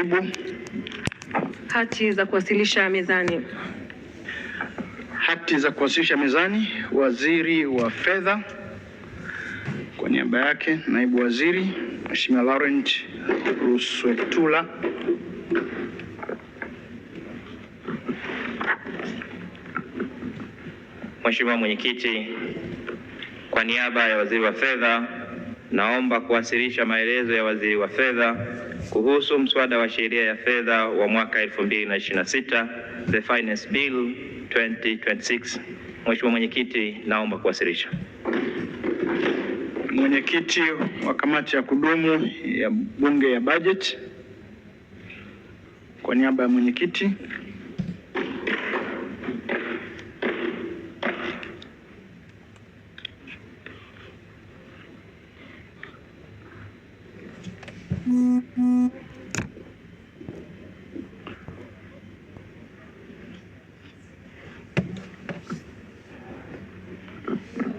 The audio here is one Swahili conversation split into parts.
Majibu. Hati za kuwasilisha mezani. Hati za kuwasilisha mezani. Waziri wa Fedha, kwa niaba yake naibu waziri Mheshimiwa Laurent Ruswetula. Mheshimiwa Mwenyekiti, kwa niaba ya Waziri wa Fedha, naomba kuwasilisha maelezo ya Waziri wa Fedha kuhusu mswada wa sheria ya fedha wa mwaka 2026, the Finance Bill 2026. Mheshimiwa Mwenyekiti, naomba kuwasilisha. Mwenyekiti wa kamati ya kudumu ya Bunge ya Budget, kwa niaba ya mwenyekiti.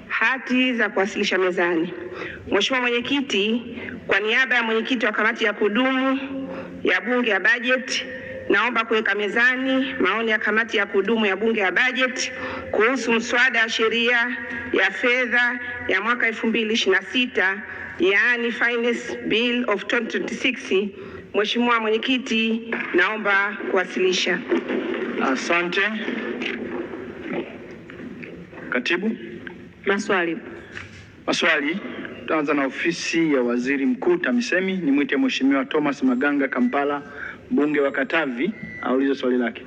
Hati za kuwasilisha mezani. Mheshimiwa Mwenyekiti, kwa niaba ya mwenyekiti wa kamati ya kudumu ya Bunge ya Budget, naomba kuweka mezani maoni ya kamati ya kudumu ya Bunge ya Budget kuhusu mswada wa sheria ya fedha ya mwaka 2026, yaani Finance Bill of 2026. Mheshimiwa Mwenyekiti, naomba kuwasilisha. Asante. Katibu. Maswali. Maswali. Tutaanza na ofisi ya Waziri Mkuu TAMISEMI. Nimwite Mheshimiwa Thomas Maganga Kampala, mbunge wa Katavi, aulize swali lake.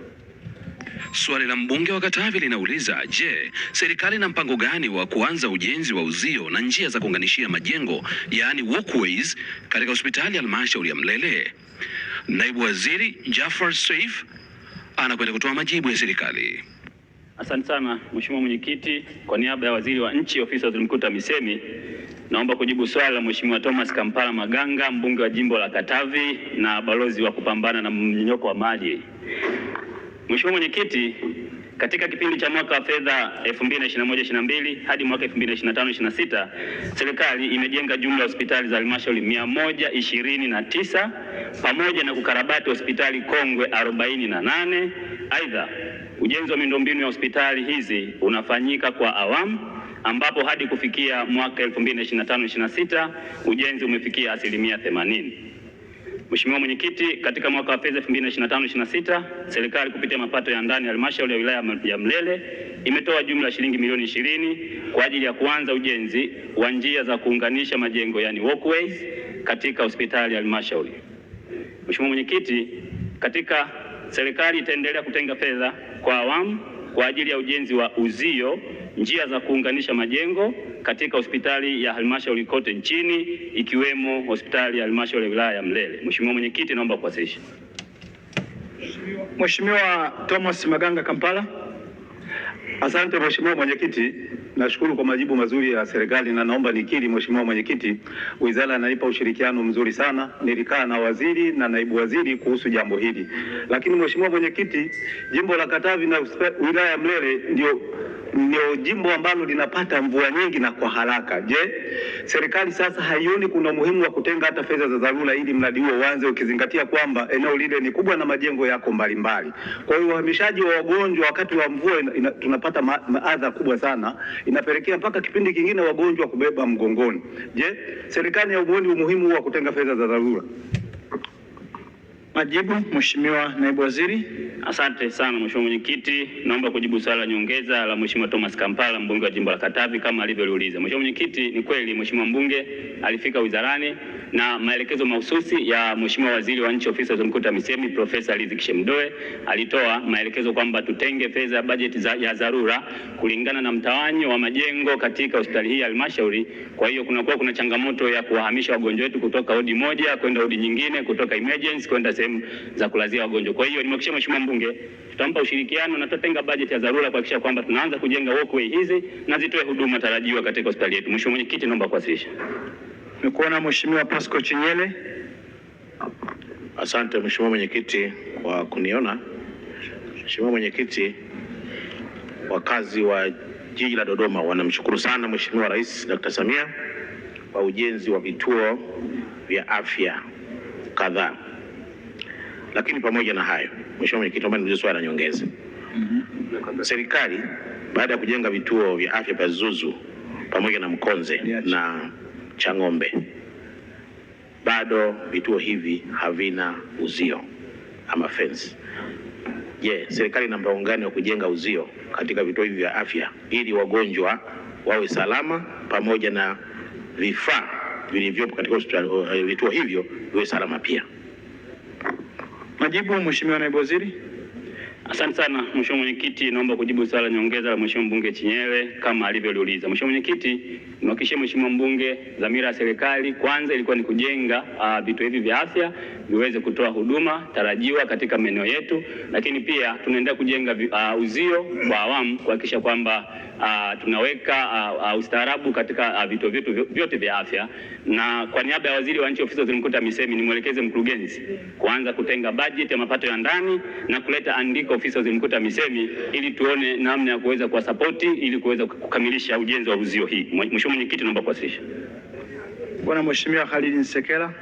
Swali la mbunge wa Katavi linauliza, je, serikali ina mpango gani wa kuanza ujenzi wa uzio na njia za kuunganishia majengo, yaani walkways, katika hospitali ya halmashauri ya Mlele? Naibu Waziri Jafar Saif anakwenda kutoa majibu ya serikali. Asante sana Mheshimiwa Mwenyekiti, kwa niaba ya Waziri wa Nchi, Ofisi ya Waziri Mkuu TAMISEMI, naomba kujibu swali la Mheshimiwa Thomas Kampala Maganga, mbunge wa jimbo la Katavi na balozi wa kupambana na mmomonyoko wa maji. Mheshimiwa Mwenyekiti, katika kipindi cha mwaka wa fedha 2021/22 hadi mwaka 2025/26, serikali imejenga jumla ya hospitali za halmashauri 129 pamoja na kukarabati hospitali kongwe 48. Aidha, ujenzi wa miundombinu ya hospitali hizi unafanyika kwa awamu, ambapo hadi kufikia mwaka 2025/26 ujenzi umefikia 80%. Mheshimiwa Mwenyekiti, katika mwaka wa fedha 2025/26 serikali kupitia mapato ya ndani ya halmashauri ya wilaya ya Mlele imetoa jumla shilingi milioni 20 kwa ajili ya kuanza ujenzi wa njia za kuunganisha majengo, yani walkways, katika hospitali ya halmashauri. Mheshimiwa Mwenyekiti, katika serikali itaendelea kutenga fedha kwa awamu kwa ajili ya ujenzi wa uzio, njia za kuunganisha majengo katika hospitali ya halmashauri kote nchini, ikiwemo hospitali ya halmashauri ya wilaya ya Mlele. Mheshimiwa Mwenyekiti, naomba kuwasilisha. Mheshimiwa Thomas Maganga Kampala. Asante Mheshimiwa Mwenyekiti, nashukuru kwa majibu mazuri ya serikali na naomba nikiri Mheshimiwa Mwenyekiti, wizara inanipa ushirikiano mzuri sana. Nilikaa na waziri na naibu waziri kuhusu jambo hili. Lakini Mheshimiwa Mwenyekiti, jimbo la Katavi na wilaya ya Mlele ndio jimbo ambalo linapata mvua nyingi na kwa haraka. Je, serikali sasa haioni kuna umuhimu wa kutenga hata fedha za dharura ili mradi huo uanze, ukizingatia kwamba eneo lile ni kubwa na majengo yako mbalimbali? Kwa hiyo uhamishaji wa wagonjwa wakati wa mvua tunapata maadha kubwa sana, inapelekea mpaka kipindi kingine wagonjwa kubeba mgongoni. Je, serikali haioni umuhimu wa kutenga fedha za dharura? Majibu, Mheshimiwa Naibu Waziri. Asante sana Mheshimiwa Mwenyekiti, naomba kujibu swali la nyongeza la Mheshimiwa Thomas Kampala, mbunge wa jimbo la Katavi, kama alivyouliza. Mheshimiwa Mwenyekiti, ni kweli Mheshimiwa mbunge alifika wizarani na maelekezo mahususi ya Mheshimiwa Waziri wa Nchi, Ofisi ya Waziri Mkuu TAMISEMI, Profesa Riziki Shemdoe, alitoa maelekezo kwamba tutenge fedha bajeti ya dharura kulingana na mtawanyo wa majengo katika hospitali hii ya halmashauri. Kwa hiyo kuna changamoto ya kuwahamisha wagonjwa wetu kutoka wodi moja kwenda wodi nyingine, kutoka emergency kwenda sehemu za kulazia wagonjwa. Kwa hiyo nimekushia Mheshimiwa mbunge, tutampa ushirikiano na tutatenga bajeti ya dharura kuhakikisha kwamba tunaanza kujenga walkway hizi na zitoe huduma tarajiwa katika hospitali yetu. Mheshimiwa Mwenyekiti, naomba kuwasilisha. Nimekuona Mheshimiwa Pascal Chinyele. Asante Mheshimiwa Mwenyekiti kwa kuniona. Mheshimiwa Mwenyekiti, wakazi wa jiji la Dodoma wanamshukuru sana Mheshimiwa Rais Dr. Samia kwa ujenzi wa vituo vya afya kadhaa. Lakini pamoja na hayo, Mheshimiwa Mwenyekiti, naomba niulize swali la nyongeza. Serikali baada ya kujenga vituo vya afya vya Zuzu pamoja na Mkonze na Chang'ombe, bado vituo hivi havina uzio ama fence. Je, serikali ina mpango gani wa kujenga uzio katika vituo hivi vya afya ili wagonjwa wawe salama pamoja na vifaa vilivyopo katika vituo hivyo viwe salama pia? Majibu, Mheshimiwa Naibu Waziri. Asante sana Mheshimiwa Mwenyekiti, naomba kujibu swali la nyongeza la Mheshimiwa Mbunge Chinyele kama alivyoliuliza. Mheshimiwa Mwenyekiti, nimhakikishie Mheshimiwa Mbunge dhamira ya serikali kwanza ilikuwa ni kujenga vituo hivi vya afya viweze kutoa huduma tarajiwa katika maeneo yetu, lakini pia tunaendelea kujenga uzio kwa awamu kuhakikisha kwamba tunaweka ustaarabu katika vituo vyetu vyote vya afya. Na kwa niaba ya Waziri wa Nchi Ofisi ya Waziri Mkuu TAMISEMI nimwelekeze mkurugenzi kuanza kutenga bajeti ya mapato ya ndani na kuleta andiko Ofisi ya Waziri Mkuu TAMISEMI ili tuone namna ya kuweza kuwasapoti ili kuweza kukamilisha ujenzi wa uzio hii. Mheshimiwa Mwenyekiti, naomba kuwasilisha. Bwana Mheshimiwa Khalid Nsekela.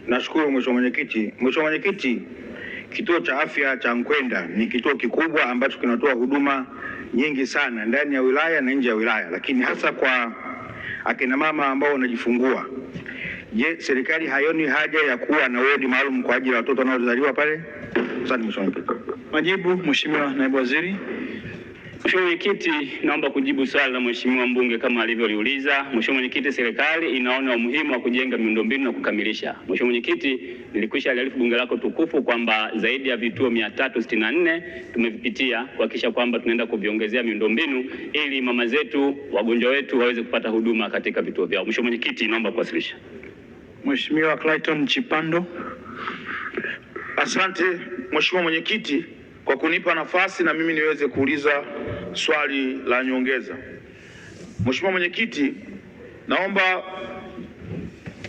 Nashukuru Mheshimiwa Mwenyekiti. Mheshimiwa Mwenyekiti, kituo cha afya cha Nkwenda ni kituo kikubwa ambacho kinatoa huduma nyingi sana ndani ya wilaya na nje ya wilaya, lakini hasa kwa akina mama ambao wanajifungua. Je, serikali haioni haja ya kuwa na wodi maalum kwa ajili ya watoto wanaozaliwa pale? Asante Mheshimiwa Mwenyekiti. Majibu, Mheshimiwa Naibu Waziri. Mheshimiwa Mwenyekiti, naomba kujibu swali la Mheshimiwa Mbunge kama alivyoliuliza. Mheshimiwa Mwenyekiti, serikali inaona umuhimu wa kujenga miundombinu na kukamilisha. Mheshimiwa Mwenyekiti, nilikwisha aliarifu bunge lako tukufu kwamba zaidi ya vituo 364 tumevipitia kuhakikisha kwamba tunaenda kuviongezea miundombinu ili mama zetu, wagonjwa wetu waweze kupata huduma katika vituo vyao. Mheshimiwa Mwenyekiti, naomba kuwasilisha. Mheshimiwa Clayton Chipando. Asante Mheshimiwa Mwenyekiti kwa kunipa nafasi na mimi niweze kuuliza swali la nyongeza. Mheshimiwa Mwenyekiti, naomba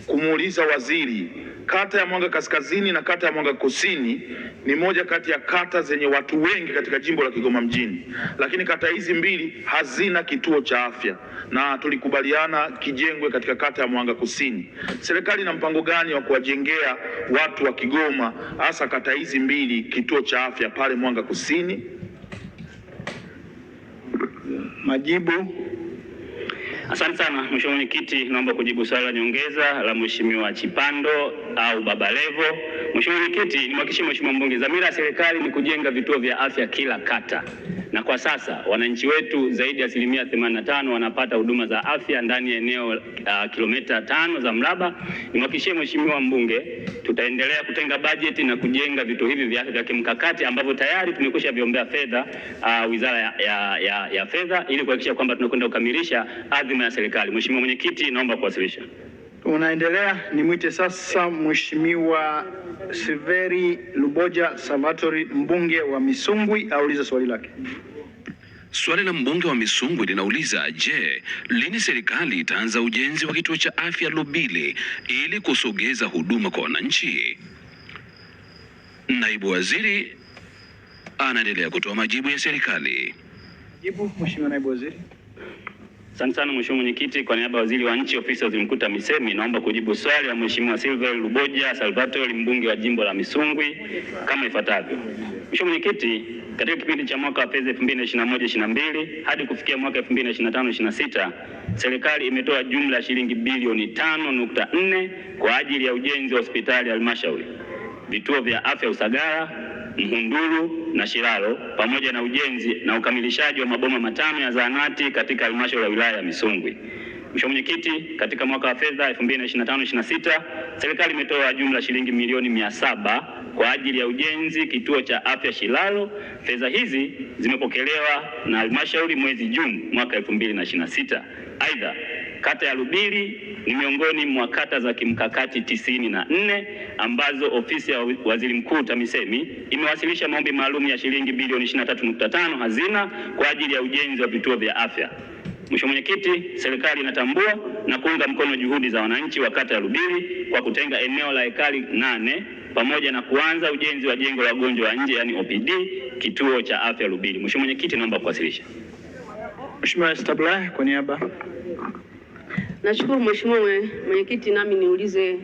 kumuuliza waziri, kata ya Mwanga Kaskazini na kata ya Mwanga Kusini ni moja kati ya kata zenye watu wengi katika jimbo la Kigoma mjini, lakini kata hizi mbili hazina kituo cha afya na tulikubaliana kijengwe katika kata ya Mwanga Kusini. Serikali ina mpango gani wa kuwajengea watu wa Kigoma hasa kata hizi mbili kituo cha afya pale Mwanga Kusini? Majibu. Asante sana Mheshimiwa Mwenyekiti, naomba kujibu swali la nyongeza la Mheshimiwa Chipando au Baba Levo. Mheshimiwa Mwenyekiti, nimhakikishie Mheshimiwa Mbunge dhamira ya serikali ni kujenga vituo vya afya kila kata. Na kwa sasa wananchi wetu zaidi ya 85% wanapata huduma za afya ndani ya eneo kilomita 5 za mraba. Nimhakikishie Mheshimiwa Mbunge tutaendelea kutenga bajeti na kujenga vituo hivi vya afya vya kimkakati ambavyo tayari tumekwisha viombea fedha Wizara ya Fedha ili kuhakikisha kwamba tunakwenda kukamilisha adhima ya serikali. Mheshimiwa Mwenyekiti, naomba kuwasilisha. Unaendelea, nimwite sasa Mheshimiwa Silveri Luboja Salvatori, mbunge wa Misungwi, aulize swali lake. Swali la mbunge wa Misungwi linauliza, je, lini serikali itaanza ujenzi wa kituo cha afya Lubile ili kusogeza huduma kwa wananchi? Naibu Waziri anaendelea kutoa majibu ya serikali. Jibu, Mheshimiwa Naibu Waziri. Asante sana Mheshimiwa Mwenyekiti, kwa niaba ya Waziri wa Nchi Ofisi ya Waziri Mkuu TAMISEMI naomba kujibu swali la Mheshimiwa Silver Luboja Salvatori, mbunge wa jimbo la Misungwi kama ifuatavyo. Mheshimiwa Mwenyekiti, katika kipindi cha mwaka wa fedha 2021/22 hadi kufikia mwaka 2025/26 serikali imetoa jumla ya shilingi bilioni 5.4 kwa ajili ya ujenzi wa hospitali ya halmashauri, vituo vya afya Usagara, Mhunduru na Shiralo pamoja na ujenzi na ukamilishaji wa maboma 5 ya zahanati katika halmashauri ya wilaya ya Misungwi. Mheshimiwa Mwenyekiti, katika mwaka wa fedha 2025/26 serikali imetoa jumla shilingi milioni 700 kwa ajili ya ujenzi kituo cha afya Shilalo. Fedha hizi zimepokelewa na halmashauri mwezi Juni mwaka 2026. Aidha, kata ya Lubili ni miongoni mwa kata za kimkakati 94 ambazo ofisi ya Waziri Mkuu TAMISEMI imewasilisha maombi maalum ya shilingi bilioni 23.5 hazina kwa ajili ya ujenzi wa vituo vya afya. Mheshimiwa Mwenyekiti, serikali inatambua na kuunga mkono juhudi za wananchi wa kata ya Lubili kwa kutenga eneo la ekari 8 pamoja na kuanza ujenzi wa jengo la wagonjwa wa nje yani OPD kituo cha afya Lubili. Mheshimiwa Mwenyekiti, naomba kuwasilisha. Mheshimiwa Stabla kwa niaba. Nashukuru Mheshimiwa Mwenyekiti, nami niulize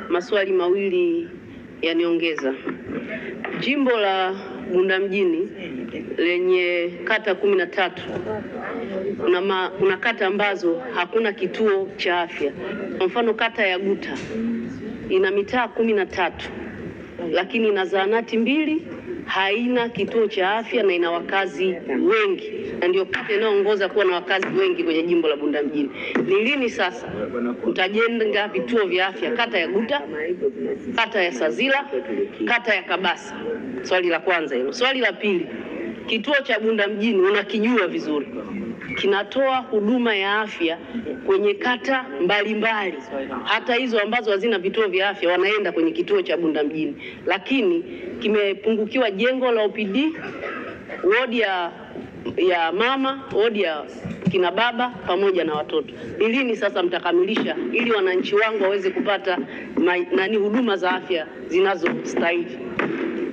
maswali mawili ya nyongeza. Jimbo la Bunda mjini lenye kata 13 kuna kata ambazo hakuna kituo cha afya. Kwa mfano kata ya Guta ina mitaa 13 lakini ina zahanati 2, haina kituo cha afya na ina wakazi wengi, na ndio kata inayoongoza kuwa na wakazi wengi kwenye jimbo la Bunda mjini. Ni lini sasa mtajenga vituo vya afya kata ya Guta, kata ya Sazila, kata ya Kabasa? Swali la kwanza hilo. Swali la pili, kituo cha Bunda mjini unakijua vizuri, kinatoa huduma ya afya kwenye kata mbalimbali, hata hizo ambazo hazina vituo vya afya wanaenda kwenye kituo cha Bunda mjini, lakini kimepungukiwa jengo la OPD, wodi ya mama, wodi ya kina baba pamoja na watoto. Ni lini sasa mtakamilisha ili wananchi wangu waweze kupata huduma za afya zinazostahili?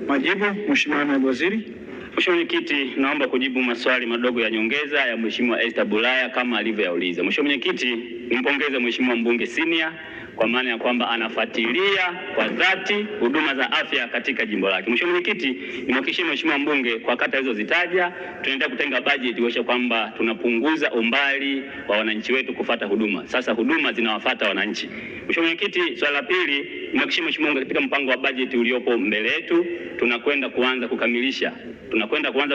Majibu, Mheshimiwa Naibu Waziri. Mheshimiwa Mwenyekiti, naomba kujibu maswali madogo ya nyongeza ya Mheshimiwa Esther Bulaya kama alivyoyauliza. Mheshimiwa Mwenyekiti, nimpongeze Mheshimiwa mbunge senior kwa maana ya kwamba anafuatilia kwa dhati huduma za afya katika jimbo lake. Mheshimiwa Mwenyekiti, nimhakikishie Mheshimiwa mbunge kwa kata hizo zitaja, tunaendelea kutenga bajeti kuhakikisha kwamba tunapunguza umbali wa wananchi wetu kufuata huduma. Sasa huduma zinawafuata wananchi. Mheshimiwa Mwenyekiti, swali la pili, nimhakikishie Mheshimiwa mbunge katika mpango wa bajeti uliopo mbele yetu tunakwenda kuanza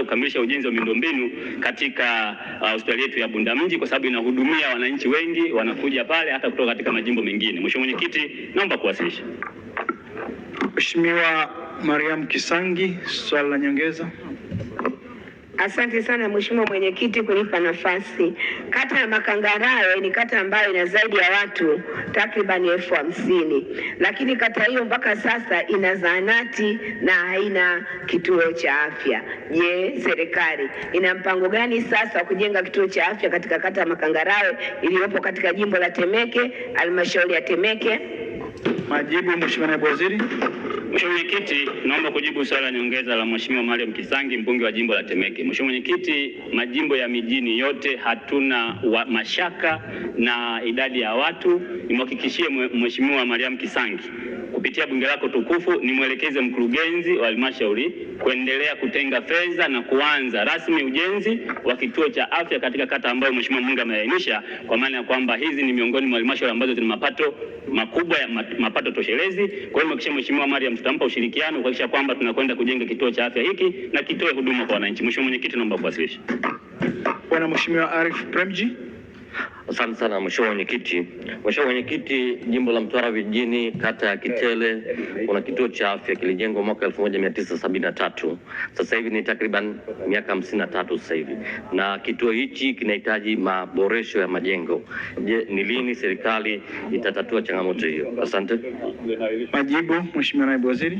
kukamilisha ujenzi wa miundombinu katika hospitali yetu ya Bunda mji, kwa sababu inahudumia wananchi wengi wanakuja pale hata kutoka katika majimbo mengine. Mheshimiwa Mwenyekiti, naomba kuwasilisha. Mheshimiwa Mariam Kisangi, swali la nyongeza. Asante sana Mheshimiwa Mwenyekiti kunipa nafasi. Kata ya Makangarawe ni kata ambayo ina zaidi ya watu takriban 50,000. Lakini kata hiyo mpaka sasa ina zahanati na haina kituo cha afya. Je, serikali ina mpango gani sasa kujenga kituo cha afya katika kata ya Makangarawe iliyopo katika jimbo la Temeke, halmashauri ya Temeke? Majibu, Mheshimiwa Naibu Waziri. Mheshimiwa Mwenyekiti, naomba kujibu swali la nyongeza la Mheshimiwa Mariam Kisangi, mbunge wa jimbo la Temeke. Mheshimiwa Mwenyekiti, majimbo ya mijini yote hatuna mashaka na idadi ya watu. Nimhakikishie Mheshimiwa Mariam Kisangi kupitia bunge lako tukufu, nimwelekeze mkurugenzi wa halmashauri kuendelea kutenga fedha na kuanza rasmi ujenzi wa kituo cha afya katika kata ambayo Mheshimiwa mbunge ameainisha, kwa maana ya kwamba hizi ni miongoni mwa halmashauri ambazo zina mapato makubwa ya mapato toshelezi. Kwa hiyo nimhakikishie Mheshimiwa Mariam tutampa ushirikiano kuhakikisha kwamba tunakwenda kujenga kituo cha afya hiki na kitoe huduma kwa wananchi. Mheshimiwa Mwenyekiti, naomba kuwasilisha. Bwana Mheshimiwa Arif Premji. Asante sana Mheshimiwa Mwenyekiti. Mheshimiwa Mwenyekiti, jimbo la Mtwara vijijini kata ya Kitele kuna kituo cha afya kilijengwa mwaka 1973. Sasa hivi ni takriban miaka 53 sasa hivi. Na kituo hichi kinahitaji maboresho ya majengo. Je, ni lini serikali itatatua changamoto hiyo? Asante. Majibu, Mheshimiwa Naibu Waziri.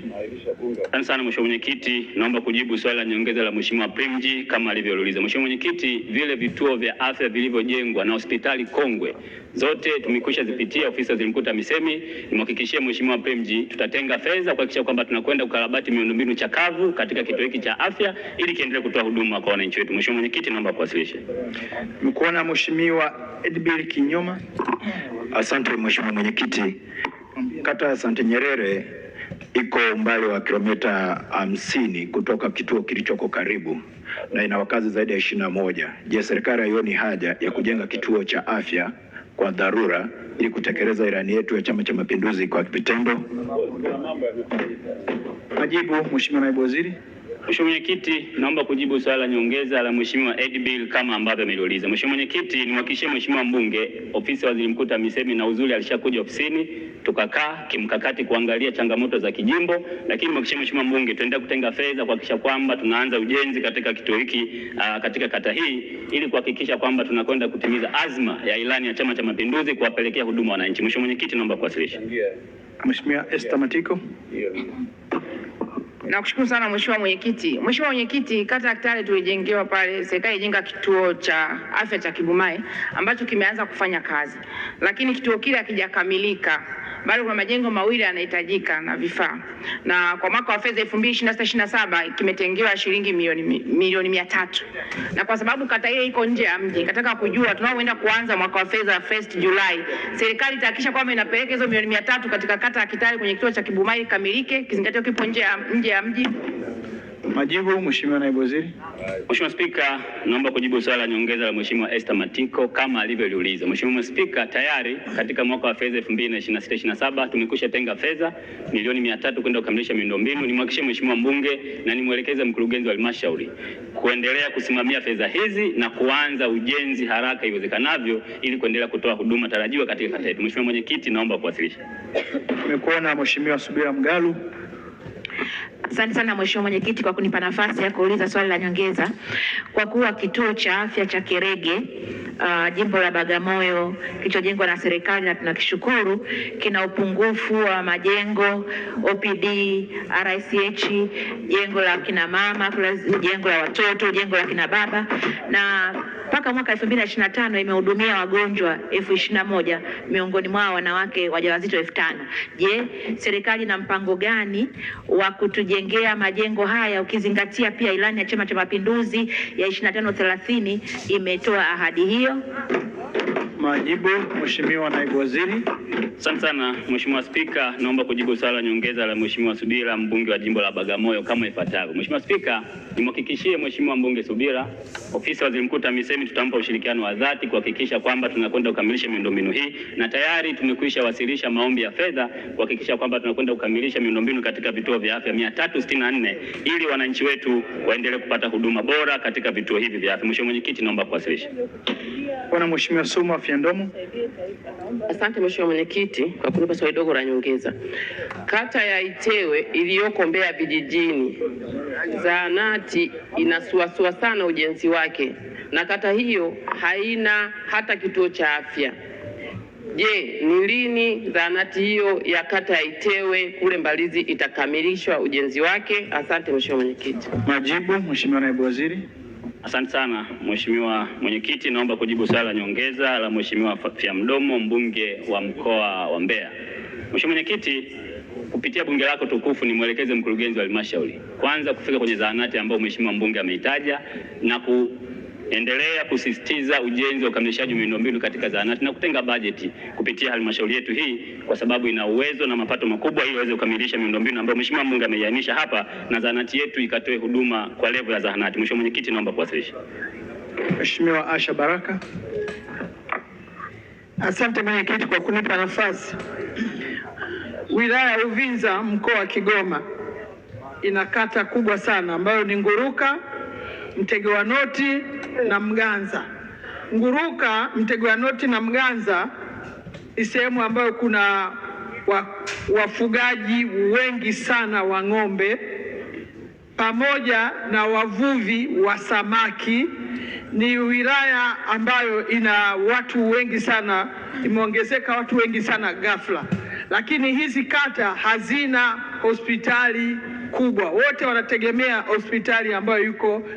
Asante sana Mheshimiwa Mwenyekiti, naomba kujibu swali la nyongeza la Mheshimiwa Premji kama alivyouliza. Mheshimiwa Mwenyekiti, vile vituo vya afya vilivyojengwa na hospitali kongwe zote tumekwisha zipitia ofisi ya Waziri Mkuu TAMISEMI. Nimhakikishie Mheshimiwa Premji tutatenga fedha kuhakikisha kwamba tunakwenda kukarabati miundombinu chakavu katika kituo hiki cha afya ili kiendelee kutoa huduma kwa wananchi wetu. Mheshimiwa Mwenyekiti, naomba kuwasilisha. Mkoona Mheshimiwa Edbil Kinyoma. Asante Mheshimiwa Mwenyekiti. Kata ya Sante Nyerere iko umbali wa kilomita 50 kutoka kituo kilichoko karibu na ina wakazi zaidi ya 21. Je, serikali haioni haja ya kujenga kituo cha afya kwa dharura ili kutekeleza ilani yetu ya Chama cha Mapinduzi kwa vitendo? Majibu, Mheshimiwa Naibu Waziri. Mheshimiwa Mwenyekiti, naomba kujibu swali la nyongeza la Mheshimiwa Edbil kama ambavyo ameliuliza. Mheshimiwa Mwenyekiti, nimhakikishie Mheshimiwa mbunge ofisi ya Waziri Mkuu TAMISEMI na uzuri alishakuja ofisini tukakaa kimkakati kuangalia changamoto za kijimbo, lakini nimhakikishie Mheshimiwa mbunge tuendelea kutenga fedha kuhakikisha kwamba tunaanza ujenzi katika kituo hiki katika kata hii ili kuhakikisha kwamba tunakwenda kutimiza azma ya ilani ya Chama cha Mapinduzi kuwapelekea huduma wananchi. Mheshimiwa Mwenyekiti, naomba kuwasilisha. Mheshimiwa Esther Matiko. Nakushukuru sana Mheshimiwa Mwenyekiti. Mheshimiwa Mwenyekiti, kata ya Kitale tulijengewa pale, serikali ijenga kituo cha afya cha Kibumae ambacho kimeanza kufanya kazi. Lakini kituo kile hakijakamilika bado kuna majengo mawili yanahitajika na vifaa, na kwa mwaka wa fedha 2026/27 kimetengewa shilingi milioni 300, na kwa sababu kata ile iko nje ya mji, nataka kujua tunaoenda kuanza mwaka wa fedha 1 Julai, serikali itahakikisha kwamba inapeleka hizo milioni 300 katika kata ya Kitale kwenye kituo cha Kibumai kamilike, kizingatia kipo nje ya mji. Majibu, Mheshimiwa Naibu Waziri. Mheshimiwa Spika, naomba kujibu swali la nyongeza la Mheshimiwa Esther Matiko kama alivyoliuliza. Mheshimiwa Spika, tayari katika mwaka wa fedha 2026/27 tumekwisha tenga fedha milioni 300 kwenda kukamilisha miundombinu. Nimhakikishie Mheshimiwa mbunge na nimwelekeze mkurugenzi wa halmashauri kuendelea kusimamia fedha hizi na kuanza ujenzi haraka iwezekanavyo ili kuendelea kutoa huduma tarajiwa katika kata yetu. Mheshimiwa Mwenyekiti, naomba kuwasilisha. Nimekuona Mheshimiwa Subira Mgalu. Asante sana Mheshimiwa Mwenyekiti kwa kunipa nafasi ya kuuliza swali la nyongeza. Kwa kuwa kituo cha afya cha Kerege jimbo la Bagamoyo kilichojengwa na serikali na tunakishukuru kina upungufu wa majengo OPD, RICH, jengo la kina mama, jengo la watoto, jengo la kina baba, na mpaka mwaka 2025 imehudumia wagonjwa 21,000 miongoni mwao wanawake wajawazito 5,000. Je, serikali na mpango gani wa kutujengea majengo haya ukizingatia pia ilani ya Chama cha Mapinduzi ya 25-30 imetoa ahadi hiyo? Majibu, Mheshimiwa Naibu Waziri. Asante sana Mheshimiwa Spika, naomba kujibu swali la nyongeza la Mheshimiwa Subira, mbunge wa jimbo la Bagamoyo kama ifuatavyo. Mheshimiwa Spika, nimhakikishie Mheshimiwa mbunge Subira, ofisi ya Waziri Mkuu TAMISEMI tutampa ushirikiano wa dhati kuhakikisha kwamba tunakwenda kukamilisha miundombinu hii, na tayari tumekwisha wasilisha maombi ya fedha kuhakikisha kwamba tunakwenda kukamilisha miundombinu katika vituo vya afya 364 ili wananchi wetu waendelee kupata huduma bora katika vituo hivi vya afya. Mheshimiwa Mwenyekiti, naomba kuwasilisha. Bwana Mheshimiwa Suma Fyandomo. Asante Mheshimiwa Mwenyekiti kwa kunipa swali dogo la nyongeza. Kata ya Itewe iliyoko Mbeya vijijini, zahanati inasuasua sana ujenzi wake na kata hiyo haina hata kituo cha afya. Je, ni lini zahanati hiyo ya kata ya Itewe kule Mbalizi itakamilishwa ujenzi wake? Asante Mheshimiwa Mwenyekiti. Majibu, Mheshimiwa Naibu Waziri. Asante sana Mheshimiwa Mwenyekiti, naomba kujibu swali la nyongeza la Mheshimiwa Fyamdomo, mbunge wa mkoa wa Mbeya. Mheshimiwa Mwenyekiti, kupitia bunge lako tukufu nimwelekeze mkurugenzi wa halmashauri kwanza kufika kwenye zahanati ambayo Mheshimiwa mbunge ameitaja na kuendelea kusisitiza ujenzi wa ukamilishaji miundombinu katika zahanati na kutenga bajeti kupitia halmashauri yetu hii kwa sababu ina uwezo na mapato makubwa ili iweze kukamilisha miundombinu ambayo Mheshimiwa mbunge ameiainisha hapa na zahanati yetu ikatoe huduma kwa level ya zahanati. Mheshimiwa Mwenyekiti, naomba kuwasilisha. Mheshimiwa Asha Baraka. Asante Mwenyekiti kwa kunipa nafasi. Wilaya ya Uvinza mkoa wa Kigoma ina kata kubwa sana ambayo ni Nguruka, Mtego wa Noti na Mganza. Nguruka, Mtego wa Noti na Mganza ni sehemu ambayo kuna wafugaji wengi sana wa ng'ombe pamoja na wavuvi wa samaki. Ni wilaya ambayo ina watu wengi sana, imeongezeka watu wengi sana ghafla, lakini hizi kata hazina hospitali kubwa, wote wanategemea hospitali ambayo yuko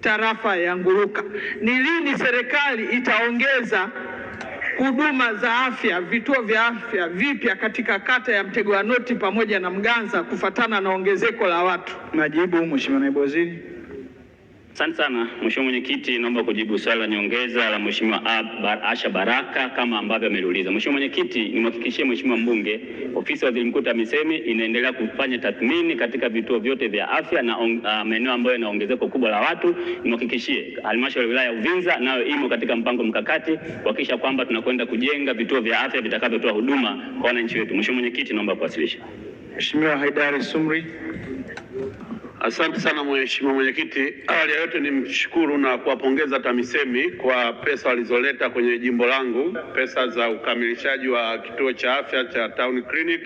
tarafa ya Nguruka. Ni lini serikali itaongeza huduma za afya, vituo vya afya vipya katika kata ya Mtego wa Noti pamoja na Mganza kufatana na ongezeko la watu? Majibu, Mheshimiwa Naibu Waziri. Asante sana Mheshimiwa Mwenyekiti, naomba kujibu swali la nyongeza la Mheshimiwa Asha Baraka kama ambavyo ameliuliza. Mheshimiwa Mwenyekiti, nimhakikishie Mheshimiwa mbunge ofisi ya Waziri Mkuu TAMISEMI inaendelea kufanya tathmini katika vituo vyote vya afya na maeneo ambayo yana ongezeko kubwa la watu. Nimhakikishie halmashauri ya wilaya ya Uvinza nayo imo katika mpango mkakati kuhakikisha kwamba tunakwenda kujenga vituo vya afya vitakavyotoa huduma kwa wananchi wetu. Mheshimiwa Mwenyekiti, naomba kuwasilisha. Mheshimiwa Haidari Sumri. Asante sana Mheshimiwa Mwenyekiti. Awali ya yote nimshukuru na kuwapongeza TAMISEMI kwa pesa walizoleta kwenye jimbo langu, pesa za ukamilishaji wa kituo cha afya cha Town Clinic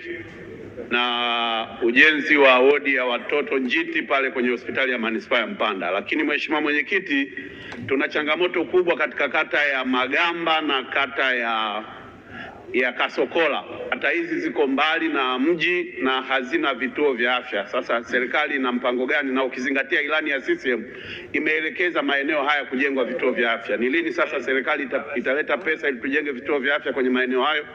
na ujenzi wa wodi ya watoto njiti pale kwenye hospitali ya manispaa ya Mpanda. Lakini Mheshimiwa Mwenyekiti, tuna changamoto kubwa katika kata ya Magamba na kata ya Kasokola. Kata hizi ziko mbali na mji na hazina vituo vya afya. Sasa serikali ina mpango gani, na ukizingatia ilani ya CCM imeelekeza maeneo haya kujengwa vituo vya afya? Ni lini sasa serikali italeta pesa ili tujenge vituo vya afya kwenye maeneo hayo?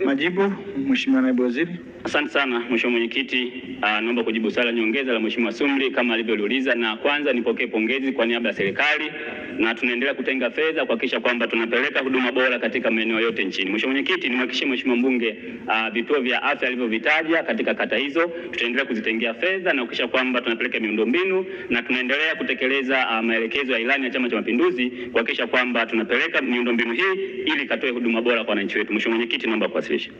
Majibu, Mheshimiwa Naibu Waziri. Asante sana Mheshimiwa Mwenyekiti, naomba kujibu swali la nyongeza la Mheshimiwa Sumri kama alivyoliuliza, na kwanza nipokee pongezi kwa niaba ya serikali, na tunaendelea kutenga fedha kuhakikisha kwamba tunapeleka huduma bora katika maeneo yote nchini. Mheshimiwa Mwenyekiti, nimhakikishie Mheshimiwa mbunge vituo vya afya alivyovitaja katika kata hizo tutaendelea kuzitengea fedha na kuhakikisha kwamba tunapeleka miundombinu, na tunaendelea kutekeleza maelekezo ya ilani ya Chama cha Mapinduzi kuhakikisha kwamba tunapeleka miundombinu hii ili katoe huduma bora kwa wananchi wetu. Mheshimiwa Mwenyekiti, naomba kuwasilisha.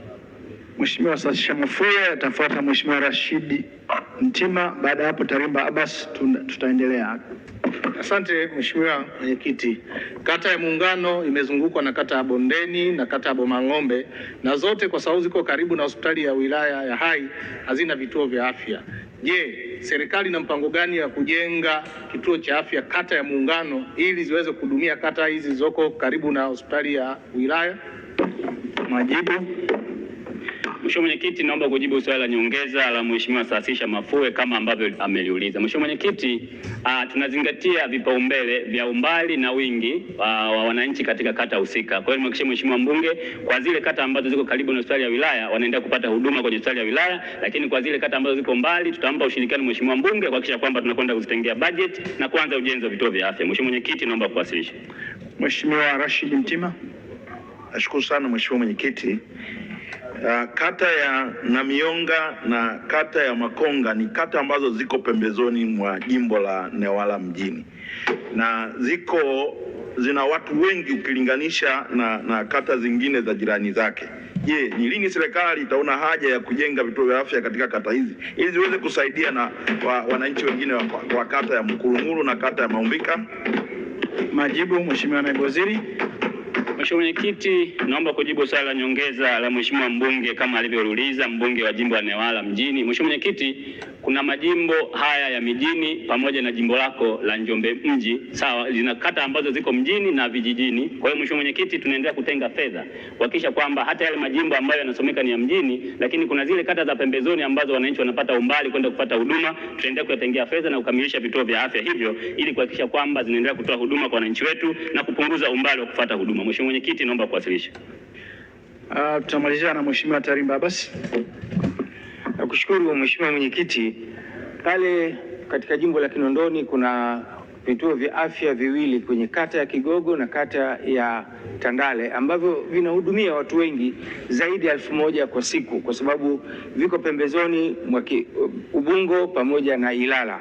Mheshimiwa Saasisha Mafue, atafuata Mheshimiwa Rashid Mtima. Baada ya hapo Tarimba Abbas, tutaendelea. Asante Mheshimiwa Mwenyekiti. Kata ya Muungano imezungukwa na kata ya Bondeni na kata ya Bomang'ombe, na zote kwa sababu ziko karibu na hospitali ya wilaya ya Hai hazina vituo vya afya. Je, serikali ina mpango gani ya kujenga kituo cha afya kata ya Muungano ili ziweze kuhudumia kata hizi zilizoko karibu na hospitali ya wilaya? Majibu. Mheshimiwa Mwenyekiti, naomba kujibu swali la nyongeza la Mheshimiwa Saasisha Mafue kama ambavyo ameliuliza. Mheshimiwa Mwenyekiti, tunazingatia vipaumbele vya umbali na wingi wa wananchi katika kata husika. Kwa hiyo nimhakikishie Mheshimiwa mbunge kwa zile kata ambazo ziko karibu na hospitali ya wilaya wanaendelea kupata huduma kwenye hospitali ya wilaya, lakini kwa zile kata ambazo ziko mbali tutampa ushirikiano Mheshimiwa mbunge kuhakikisha kwamba tunakwenda kuzitengea budget na kuanza ujenzi wa vituo vya afya. Mheshimiwa Mwenyekiti, naomba kuwasilisha. Mheshimiwa Rashid Mtima. Nashukuru sana Mheshimiwa Mwenyekiti. Kata ya Namionga na kata ya Makonga ni kata ambazo ziko pembezoni mwa jimbo la Newala mjini na zina watu wengi ukilinganisha na kata zingine za jirani zake. Je, ni lini serikali itaona haja ya kujenga vituo vya afya katika kata hizi ili ziweze kusaidia na wananchi wengine wa kata ya Mkurunguru na kata ya Maumbika? Majibu, Mheshimiwa Naibu Waziri. Mheshimiwa Mwenyekiti, naomba kujibu swali la nyongeza la Mheshimiwa mbunge kama alivyouliza, mbunge wa jimbo la Newala mjini. Mheshimiwa Mwenyekiti, kuna majimbo haya ya mijini pamoja na jimbo lako la Njombe mji, sawa, zina kata ambazo ziko mjini na vijijini. Kwa hiyo Mheshimiwa Mwenyekiti, tunaendelea kutenga fedha kuhakikisha kwamba hata yale majimbo ambayo yanasomeka ni ya mjini, lakini kuna zile kata za pembezoni ambazo wananchi wanapata umbali kwenda kupata huduma, tutaendelea kuyatengea fedha na kukamilisha vituo vya afya hivyo ili kuhakikisha kwamba zinaendelea kutoa huduma kwa wananchi wetu na kupunguza umbali wa kufuata huduma. Mheshimiwa Mwenyekiti, naomba kuwasilisha. Tutamalizia na Mheshimiwa Tarimba Abbas. Nakushukuru Mheshimiwa Mwenyekiti. Pale katika jimbo la Kinondoni kuna vituo vya afya viwili kwenye kata ya Kigogo na kata ya Tandale ambavyo vinahudumia watu wengi zaidi ya 1000 kwa siku kwa sababu viko pembezoni mwa Ubungo pamoja na Ilala,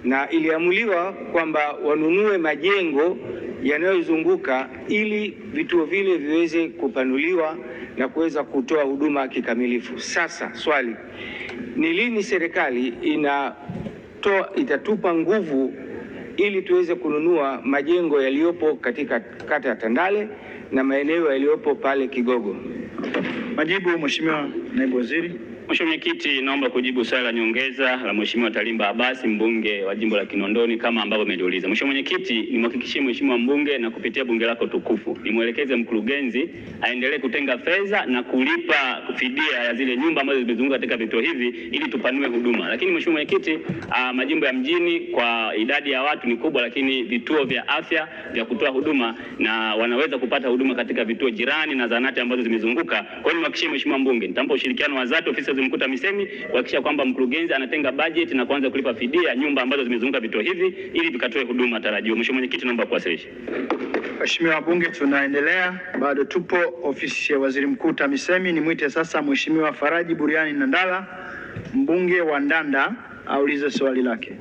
na iliamuliwa kwamba wanunue majengo yanayozunguka ili vituo vile viweze kupanuliwa na kuweza kutoa huduma kikamilifu. Sasa swali ni lini serikali itatupa nguvu ili tuweze kununua majengo yaliyopo katika kata ya Tandale na maeneo yaliyopo pale Kigogo? Majibu, Mheshimiwa Naibu Waziri. Mheshimiwa Mwenyekiti, naomba kujibu swali la nyongeza la Mheshimiwa Tarimba Abbas, mbunge wa jimbo la Kinondoni kama ambavyo ameliuliza. Mheshimiwa Mwenyekiti, nimhakikishie Mheshimiwa mbunge na kupitia bunge lako tukufu, nimwelekeze mkurugenzi aendelee kutenga fedha na kulipa fidia ya zile nyumba ambazo zimezunguka katika vituo hivi ili tupanue huduma. Lakini Mheshimiwa Mwenyekiti, majimbo ya mjini kwa idadi ya watu ni kubwa, lakini vituo vya afya vya kutoa huduma na wanaweza kupata huduma katika vituo jirani na zahanati ambazo zimezunguka. Kwa hiyo nimhakikishie Mheshimiwa mbunge nitampa ushirikiano wa dhati ofisi Mkuta Misemi kuhakikisha kwamba mkurugenzi anatenga budget na kuanza kulipa fidia nyumba ambazo zimezunguka vituo hivi ili vikatoe huduma tarajiwa. Mheshimiwa Mwenyekiti, naomba kuwasilisha. Mheshimiwa wabunge, tunaendelea, bado tupo ofisi ya Waziri Mkuu TAMISEMI. Nimwite sasa Mheshimiwa Faraji Buriani Nandala, mbunge wa Ndanda, aulize swali lake.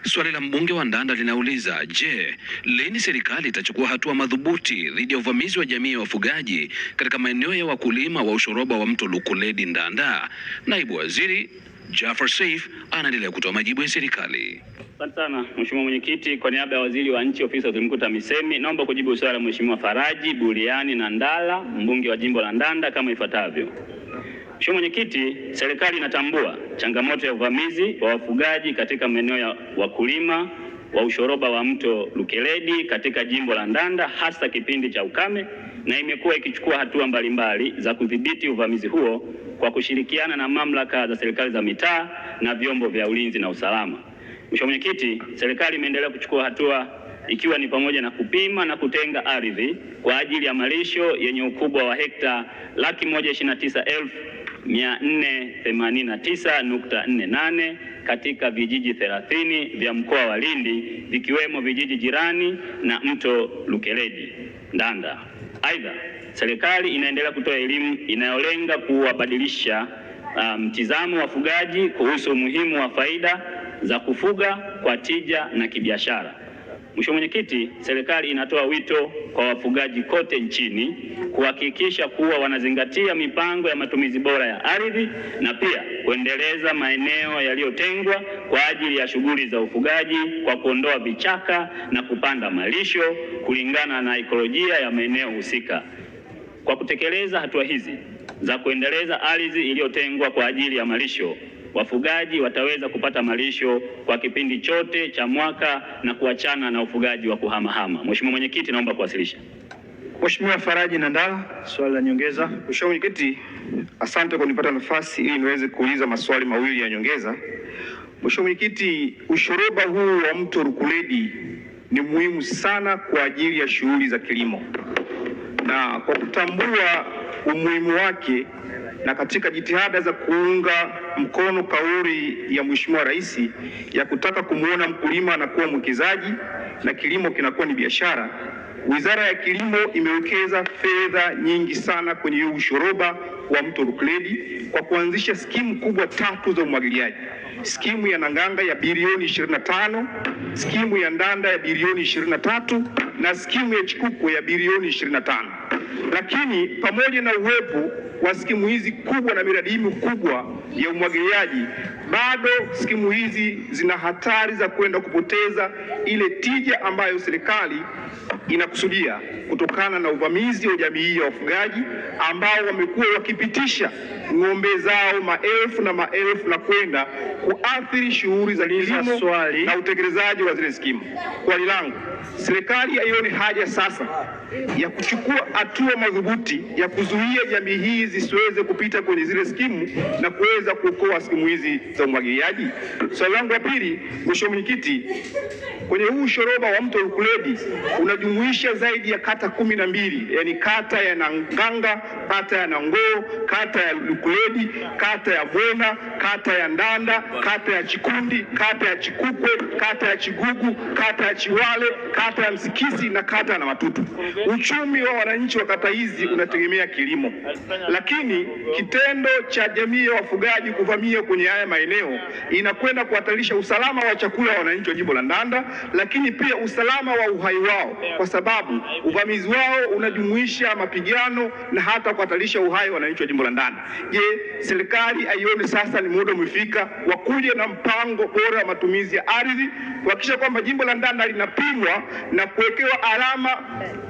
Swali la mbunge wa Ndanda linauliza, je, lini serikali itachukua hatua madhubuti dhidi ya uvamizi wa jamii ya wafugaji katika maeneo ya wakulima wa ushoroba wa mto Lukuledi Ndanda? Naibu Waziri Jafar Saif anaendelea kutoa majibu ya serikali. Asante sana Mheshimiwa Mwenyekiti, kwa niaba ya Waziri wa Nchi Ofisi ya Waziri Mkuu TAMISEMI naomba kujibu swali la Mheshimiwa Faraji Buriani Nandala, mbunge wa jimbo la Ndanda kama ifuatavyo. Mheshimiwa Mwenyekiti, serikali inatambua changamoto ya uvamizi wa wafugaji katika maeneo ya wakulima wa ushoroba wa mto Lukeledi katika jimbo la Ndanda hasa kipindi cha ukame, na imekuwa ikichukua hatua mbalimbali za kudhibiti uvamizi huo kwa kushirikiana na mamlaka za serikali za mitaa na vyombo vya ulinzi na usalama. Mheshimiwa Mwenyekiti, serikali imeendelea kuchukua hatua ikiwa ni pamoja na kupima na kutenga ardhi kwa ajili ya malisho yenye ukubwa wa hekta 129,489.48 katika vijiji 30 vya mkoa wa Lindi vikiwemo vijiji jirani na mto Lukeledi Ndanda. Aidha, serikali inaendelea kutoa elimu inayolenga kuwabadilisha mtizamo wa wafugaji kuhusu umuhimu wa faida za kufuga kwa tija na kibiashara. Mheshimiwa Mwenyekiti, serikali inatoa wito kwa wafugaji kote nchini kuhakikisha kuwa wanazingatia mipango ya matumizi bora ya ardhi na pia kuendeleza maeneo yaliyotengwa kwa ajili ya shughuli za ufugaji kwa kuondoa vichaka na kupanda malisho kulingana na ekolojia ya maeneo husika. Kwa kutekeleza hatua hizi za kuendeleza ardhi iliyotengwa kwa ajili ya malisho, wafugaji wataweza kupata malisho kwa kipindi chote cha mwaka na kuachana na ufugaji wa kuhamahama. Mheshimiwa Mwenyekiti, naomba kuwasilisha. Mheshimiwa Faraji Nandala, swali la nyongeza. Mheshimiwa Mwenyekiti, asante kwa kunipata nafasi ili niweze kuuliza maswali mawili ya nyongeza. Mheshimiwa Mwenyekiti, ushoroba huu wa mto Lukeledi ni muhimu sana kwa ajili ya shughuli za kilimo, na kwa kutambua umuhimu wake na katika jitihada za kuunga mkono kauli ya Mheshimiwa Rais ya kutaka kumuona mkulima anakuwa mwekezaji na kilimo kinakuwa ni biashara, Wizara ya Kilimo imewekeza fedha nyingi sana kwenye huu ushoroba wa mto Lukeledi kwa kuanzisha skimu kubwa 3 za umwagiliaji: skimu ya Nanganga ya bilioni 25, skimu ya Ndanda ya bilioni 23 na skimu ya Chikukwe ya bilioni 25. Lakini pamoja na uwepo wa skimu hizi kubwa na miradi hii mikubwa ya umwagiliaji, bado skimu hizi zina hatari za kwenda kupoteza ile tija ambayo serikali inakusudia kutokana na uvamizi wa jamii ya wafugaji ambao wamekuwa wakipitisha ng'ombe zao maelfu na maelfu na kwenda kuathiri shughuli za kilimo na utekelezaji wa zile skimu. Swali langu, serikali haioni haja sasa ya kuchukua hatua madhubuti ya kuzuia jamii hizi zisiweze kupita kwenye zile skimu na kuweza kuokoa skimu hizi za umwagiliaji? Swali langu la pili, Mheshimiwa Mwenyekiti, kwenye huu shoroba wa mto Lukeledi unajumuisha zaidi ya kata 12, yani kata ya Nanganga, kata ya Nangoo, kata ya Lukeledi, kata ya Bwena, kata ya Ndanda, kata ya Chikundi, kata ya Chikukwe, kata ya Chigugu, kata ya Chiwale, kata ya Msikisi na kata ya Matutu. Uchumi wa wananchi wa kata hizi unategemea kilimo, lakini kitendo cha jamii ya wafugaji kuvamia kwenye haya maeneo inakwenda kuhatarisha usalama wa chakula wa wananchi wa jimbo la Ndanda, lakini pia usalama wa uhai wao, kwa sababu uvamizi wao unajumuisha mapigano na hata kuhatarisha uhai wa wananchi wa jimbo la Ndanda. Je, serikali haioni sasa ni muda umefika wa kuja na mpango bora wa matumizi ya ardhi kuhakikisha kwamba jimbo la Ndanda linapimwa na kuwekewa alama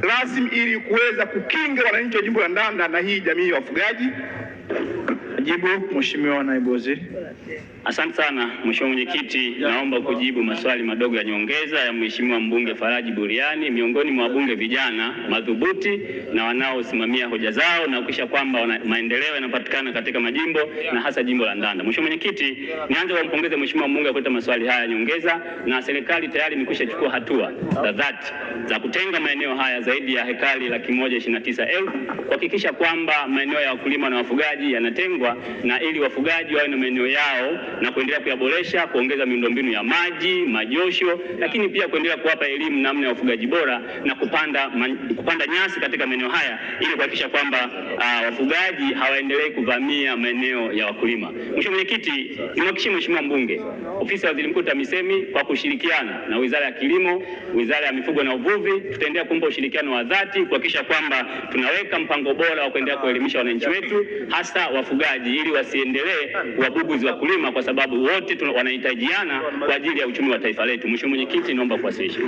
rasmi ili kuweza kukinga wananchi wa jimbo la Ndanda na hii jamii ya wafugaji? Jibu, Mheshimiwa Naibu Waziri. Asante sana Mheshimiwa Mwenyekiti, naomba kujibu maswali madogo ya nyongeza ya Mheshimiwa mbunge Faraji Buriani, miongoni mwa wabunge vijana madhubuti na wanaosimamia hoja zao na kuhakikisha kwamba maendeleo yanapatikana katika majimbo na hasa jimbo la Ndanda. Mheshimiwa Mwenyekiti, nianze kwa kumpongeza Mheshimiwa mbunge kwa kuleta maswali haya nyongeza, na serikali tayari imekwisha chukua hatua za dhati za kutenga maeneo haya zaidi ya hekari 129,000 kuhakikisha kwamba maeneo ya wakulima na wafugaji yanatengwa, na ili wafugaji wawe na maeneo yao na kuendelea kuyaboresha, kuongeza miundombinu ya maji, majosho, lakini pia kuendelea kuwapa elimu namna ya ufugaji bora na kupanda nyasi katika maeneo haya ili kuhakikisha kwamba wafugaji hawaendelei kuvamia maeneo ya wakulima. Mheshimiwa Mwenyekiti, nimhakikishie Mheshimiwa mbunge, ofisi ya Waziri Mkuu TAMISEMI kwa kushirikiana na Wizara ya Kilimo, Wizara ya Mifugo na Uvuvi, tutaendelea kumpa ushirikiano wa dhati kuhakikisha kwamba tunaweka mpango bora wa kuendelea kuelimisha wananchi wetu hasa wafugaji ili wasiendelee kuwabuguzi wakulima, kwa sababu wote wanahitajiana kwa ajili ya uchumi wa taifa letu. Mheshimiwa Mwenyekiti, naomba kuwasilisha.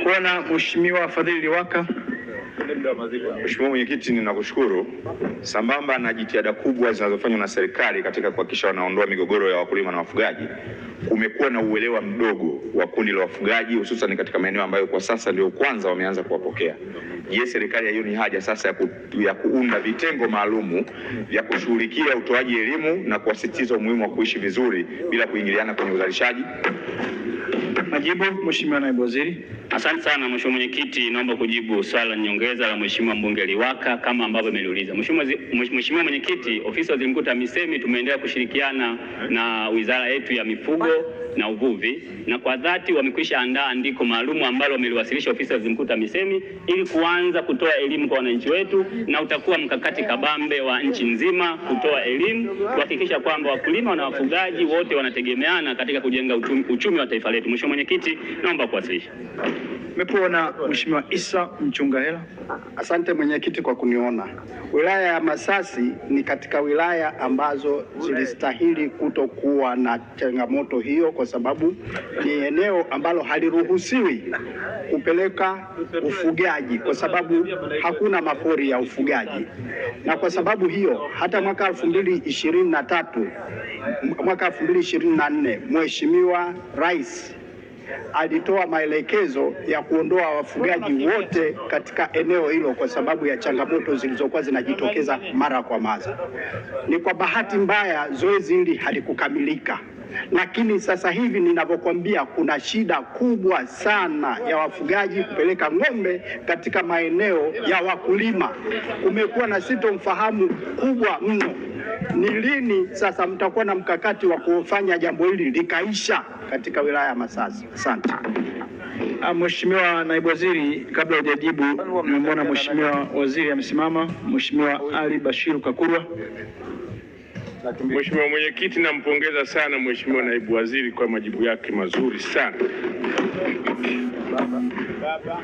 Kuona Mheshimiwa Fadhili Liwaka. Mheshimiwa Mwenyekiti, ninakushukuru. Sambamba na jitihada kubwa zinazofanywa na serikali katika kuhakikisha wanaondoa migogoro ya wakulima na wafugaji, kumekuwa na uelewa mdogo wa kundi la wafugaji, hususan katika maeneo ambayo kwa sasa ndio kwanza wameanza kuwapokea. je, serikali haioni haja sasa ya kuunda vitengo maalumu vya kushughulikia utoaji elimu na kuasisitiza umuhimu wa kuishi vizuri bila kuingiliana kwenye uzalishaji? Majibu, Mheshimiwa Naibu Waziri. Asante sana Mheshimiwa Mwenyekiti, naomba kujibu swali la nyongeza la Mheshimiwa mbunge Liwaka kama ambavyo ameliuliza. Mheshimiwa Mwenyekiti, ofisi ya Waziri Mkuu TAMISEMI tumeendelea kushirikiana na wizara yetu ya mifugo na uvuvi, na kwa dhati wamekwisha andaa andiko maalum ambalo wameliwasilisha ofisi ya Waziri Mkuu TAMISEMI ili kuanza kutoa elimu kwa wananchi wetu, na utakuwa mkakati kabambe wa nchi nzima kutoa elimu kuhakikisha kwamba wakulima na wafugaji wote wanategemeana katika kujenga uchumi wa taifa letu. Mheshimiwa Mwenyekiti, naomba kuwasilisha. Nimekuona Mheshimiwa Issa Mchungahela. Asante mwenyekiti kwa kuniona. Wilaya ya Masasi ni katika wilaya ambazo zilistahili kutokuwa na changamoto hiyo, kwa sababu ni eneo ambalo haliruhusiwi kupeleka ufugaji kwa sababu hakuna mapori ya ufugaji. Na kwa sababu hiyo hata mwaka 2024 Mheshimiwa Rais alitoa maelekezo ya kuondoa wafugaji wote katika eneo hilo kwa sababu ya changamoto zilizokuwa zinajitokeza mara kwa mara. Ni kwa bahati mbaya zoezi hili halikukamilika, lakini sasa hivi ninavyokuambia kuna shida kubwa sana ya wafugaji kupeleka ng'ombe katika maeneo ya wakulima. Kumekuwa na sitomfahamu kubwa mno. Ni lini sasa mtakuwa na mkakati wa kufanya jambo hili likaisha katika wilaya ya Masasi? Asante. Mheshimiwa Naibu Waziri, kabla hujajibu, nimemwona Mheshimiwa Waziri amesimama. Mheshimiwa Ali Bashiru Kakurwa. Mheshimiwa Mwenyekiti, nampongeza sana Mheshimiwa Naibu Waziri kwa majibu yake mazuri sana.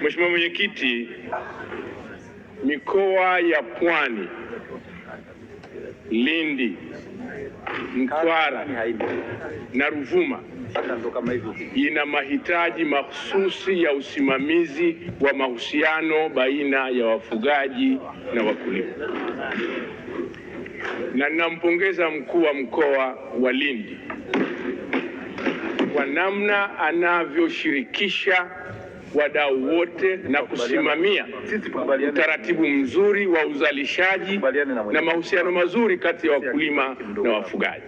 Mheshimiwa Mwenyekiti, mikoa ya Pwani, Lindi, Mtwara na Ruvuma ina mahitaji mahususi ya usimamizi wa mahusiano baina ya wafugaji na wakulima, na ninampongeza mkuu wa mkoa wa Lindi kwa namna anavyoshirikisha wadau wote na kusimamia utaratibu mzuri wa uzalishaji na mahusiano mazuri kati ya wakulima na wafugaji.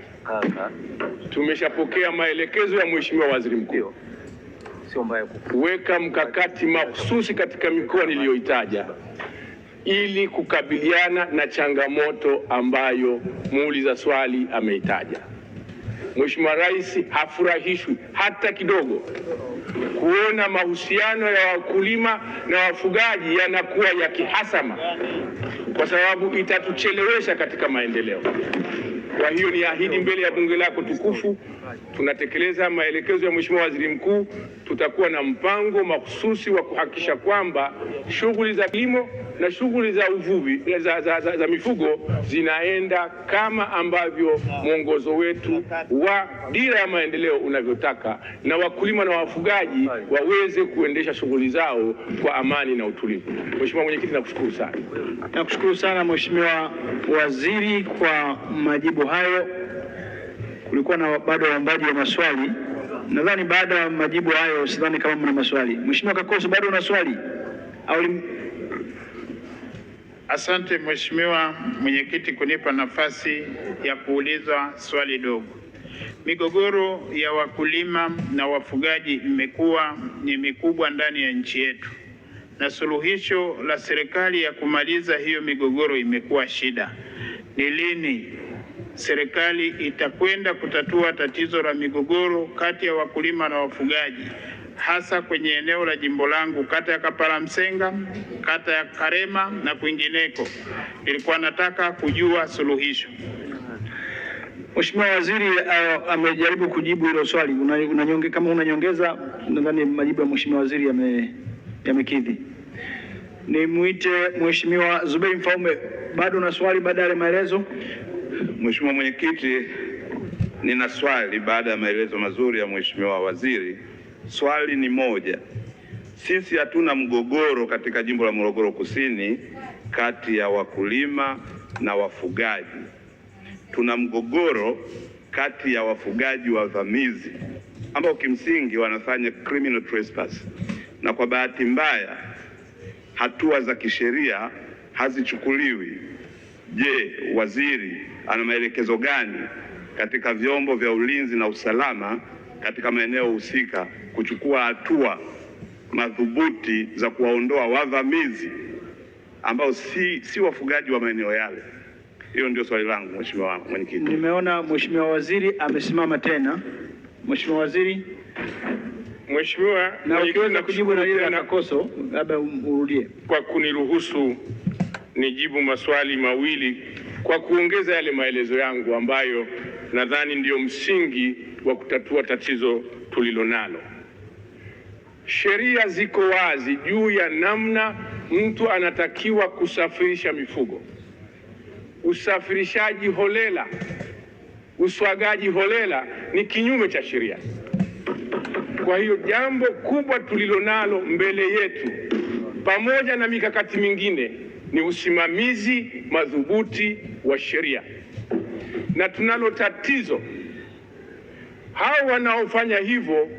Tumeshapokea maelekezo ya Mheshimiwa Waziri Mkuu kuweka mkakati mahususi katika mikoa niliyoitaja ili kukabiliana na changamoto ambayo muuliza swali ameitaja. Mheshimiwa Rais hafurahishwi hata kidogo kuona mahusiano ya wakulima na wafugaji yanakuwa ya kihasama, kwa sababu itatuchelewesha katika maendeleo. Kwa hiyo ni ahidi mbele ya bunge lako tukufu, tunatekeleza maelekezo ya Mheshimiwa Waziri Mkuu. Tutakuwa na mpango mahususi wa kuhakikisha kwamba shughuli za kilimo na shughuli za uvuvi za mifugo zinaenda kama ambavyo mwongozo wetu wa dira ya maendeleo unavyotaka, na wakulima na wafugaji waweze kuendesha shughuli zao kwa amani na utulivu. Mheshimiwa Mwenyekiti, nakushukuru sana. Nakushukuru sana Mheshimiwa Waziri kwa majibu hayo. Kulikuwa na bado waombaji wa maswali. Nadhani baada ya majibu hayo sidhani kama mna maswali. Mheshimiwa Kakoso, bado una swali? Asante Mheshimiwa Mwenyekiti kunipa nafasi ya kuuliza swali dogo. Migogoro ya wakulima na wafugaji imekuwa ni mikubwa ndani ya nchi yetu, na suluhisho la serikali ya kumaliza hiyo migogoro imekuwa shida. Ni lini serikali itakwenda kutatua tatizo la migogoro kati ya wakulima na wafugaji, hasa kwenye eneo la jimbo langu, kata ya Kapala Msenga, kata ya Karema na kwingineko? Nilikuwa nataka kujua suluhisho. Mheshimiwa Waziri amejaribu kujibu hilo swali. Kama unanyongeza, nadhani majibu ya Mheshimiwa Waziri yamekidhi. Nimuite Mheshimiwa Zuberi Mfaume, bado na swali baada ya maelezo? Mheshimiwa Mwenyekiti, nina swali baada ya maelezo mazuri ya Mheshimiwa Waziri. Swali ni moja. Sisi hatuna mgogoro katika jimbo la Morogoro Kusini kati ya wakulima na wafugaji. Tuna mgogoro kati ya wafugaji wavamizi ambao kimsingi wanafanya criminal trespass, na kwa bahati mbaya hatua za kisheria hazichukuliwi, je, waziri ana maelekezo gani katika vyombo vya ulinzi na usalama katika maeneo husika kuchukua hatua madhubuti za kuwaondoa wavamizi ambao si wafugaji wa maeneo yale? Hiyo ndio swali langu, Mheshimiwa Mwenyekiti. Nimeona Mheshimiwa Waziri amesimama tena. Mheshimiwa Waziri. Mheshimiwa, na ukiweza kujibu na ile Kakoso, labda urudie. Kwa kuniruhusu nijibu maswali mawili kwa kuongeza yale maelezo yangu ambayo nadhani ndiyo msingi wa kutatua tatizo tulilonalo. Sheria ziko wazi juu ya namna mtu anatakiwa kusafirisha mifugo. Usafirishaji holela, uswagaji holela ni kinyume cha sheria. Kwa hiyo jambo kubwa tulilonalo mbele yetu pamoja na mikakati mingine ni usimamizi madhubuti wa sheria. Na tunalo tatizo, hao wanaofanya hivyo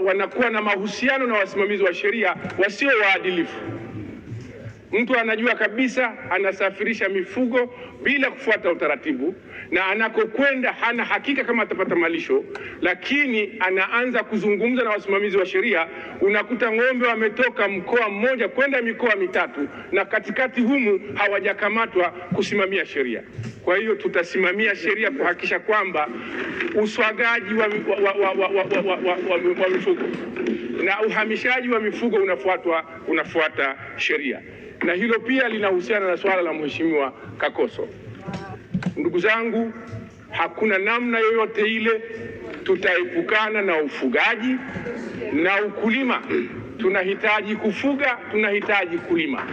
wanakuwa na mahusiano na wasimamizi wa sheria wasio waadilifu. Mtu anajua kabisa anasafirisha mifugo bila kufuata utaratibu, na anakokwenda hana hakika kama atapata malisho, lakini anaanza kuzungumza na wasimamizi wa sheria. Unakuta ng'ombe wametoka mkoa mmoja kwenda mikoa mitatu, na katikati humu hawajakamatwa kusimamia sheria. Kwa hiyo tutasimamia sheria kuhakikisha kwamba uswagaji wa mifugo na uhamishaji wa mifugo unafuata sheria. Na hilo pia linahusiana na swala la Mheshimiwa Kakoso. Ndugu zangu, hakuna namna yoyote ile tutaepukana na ufugaji na ukulima. Tunahitaji kufuga, tunahitaji kulima.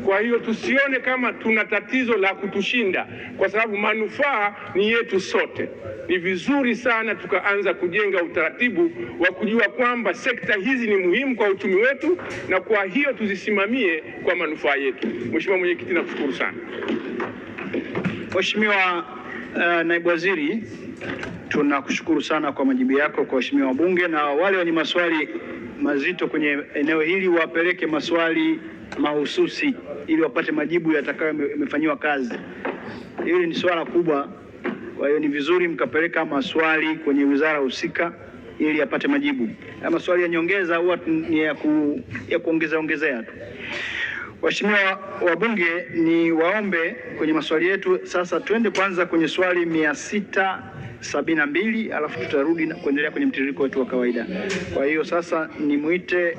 Kwa hiyo tusione kama tuna tatizo la kutushinda, kwa sababu manufaa ni yetu sote. Ni vizuri sana tukaanza kujenga utaratibu wa kujua kwamba sekta hizi ni muhimu kwa uchumi wetu, na kwa hiyo tuzisimamie kwa manufaa yetu. Mheshimiwa Mwenyekiti, nakushukuru sana. Mheshimiwa Naibu Waziri, tunakushukuru sana kwa majibu yako kwa waheshimiwa wabunge, na wale wenye maswali mazito kwenye eneo hili wapeleke maswali mahususi ili wapate majibu yatakayo yamefanyiwa kazi. Hili ni swala kubwa, kwa hiyo ni vizuri mkapeleka maswali kwenye wizara husika ili yapate majibu. Na maswali ya nyongeza huwa ni ya kuongezea tu. Waheshimiwa wabunge, ni waombe kwenye maswali yetu sasa tuende kwanza kwenye swali 672 alafu tutarudi na kuendelea kwenye mtiririko wetu wa kawaida. Kwa hiyo sasa nimuite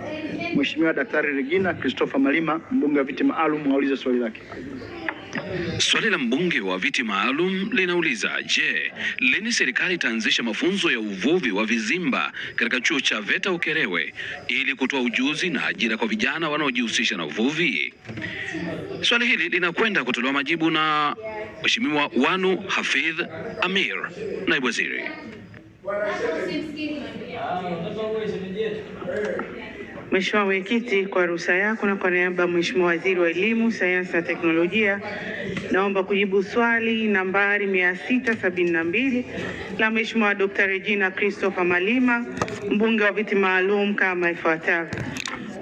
Mheshimiwa Daktari Regina Christopher Malima, mbunge wa viti maalum, aulize swali lake. Swali la mbunge wa viti maalum linauliza, je, lini serikali itaanzisha mafunzo ya uvuvi wa vizimba katika chuo cha VETA Ukerewe ili kutoa ujuzi na ajira kwa vijana wanaojihusisha na uvuvi? Swali hili linakwenda kutolewa majibu na Mheshimiwa Wanu Hafidh Amir, Naibu Waziri. Mheshimiwa Mwenyekiti, kwa ruhusa yako na kwa niaba ya Mheshimiwa Waziri wa Elimu, Sayansi na Teknolojia, naomba kujibu swali nambari 672 la Mheshimiwa Dr. Regina Christopher Malima, mbunge wa viti maalum kama ifuatavyo.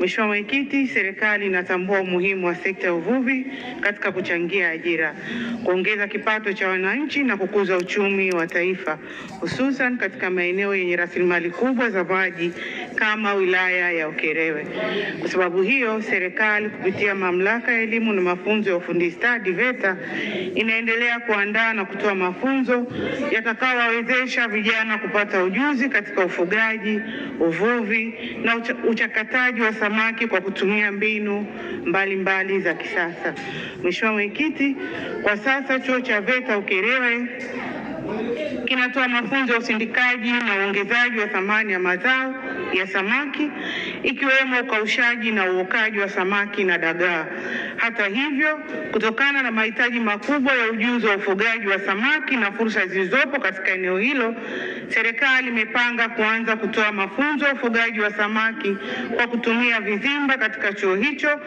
Mheshimiwa Mwenyekiti, serikali inatambua umuhimu wa sekta ya uvuvi katika kuchangia ajira, kuongeza kipato cha wananchi na kukuza uchumi wa taifa, hususan katika maeneo yenye rasilimali kubwa za maji kama wilaya ya Ukerewe. Kwa sababu hiyo, serikali kupitia Mamlaka ya Elimu na Mafunzo ya Ufundi Stadi VETA inaendelea kuandaa na kutoa mafunzo yatakayowawezesha vijana kupata ujuzi katika ufugaji, uvuvi na uchakataji wa samaki kwa kutumia mbinu mbalimbali za kisasa. Mheshimiwa Mwenyekiti, kwa sasa chuo cha VETA Ukerewe kinatoa mafunzo ya usindikaji na uongezaji wa thamani ya mazao ya samaki ikiwemo ukaushaji na uokaji wa samaki na dagaa. Hata hivyo, kutokana na mahitaji makubwa ya ujuzi wa ufugaji wa samaki na fursa zilizopo katika eneo hilo, serikali imepanga kuanza kutoa mafunzo ya ufugaji wa samaki kwa kutumia vizimba katika chuo hicho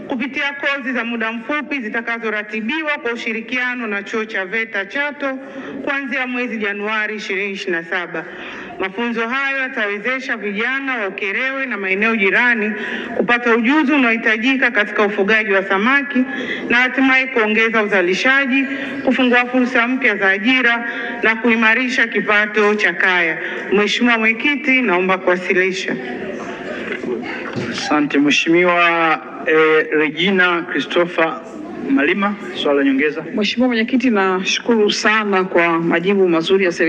kupitia kozi za muda mfupi zitakazoratibiwa kwa ushirikiano na chuo cha VETA Chato kuanzia mwezi Januari 2027. Mafunzo hayo yatawezesha vijana wa Ukerewe na maeneo jirani kupata ujuzi unaohitajika katika ufugaji wa samaki na hatimaye kuongeza uzalishaji, kufungua fursa mpya za ajira na kuimarisha kipato cha kaya. Mheshimiwa Mwenyekiti, naomba kuwasilisha. Asante Mheshimiwa Regina Christopher Malima, swali la nyongeza. Mheshimiwa Mwenyekiti, nashukuru sana kwa majibu mazuri ya serikali.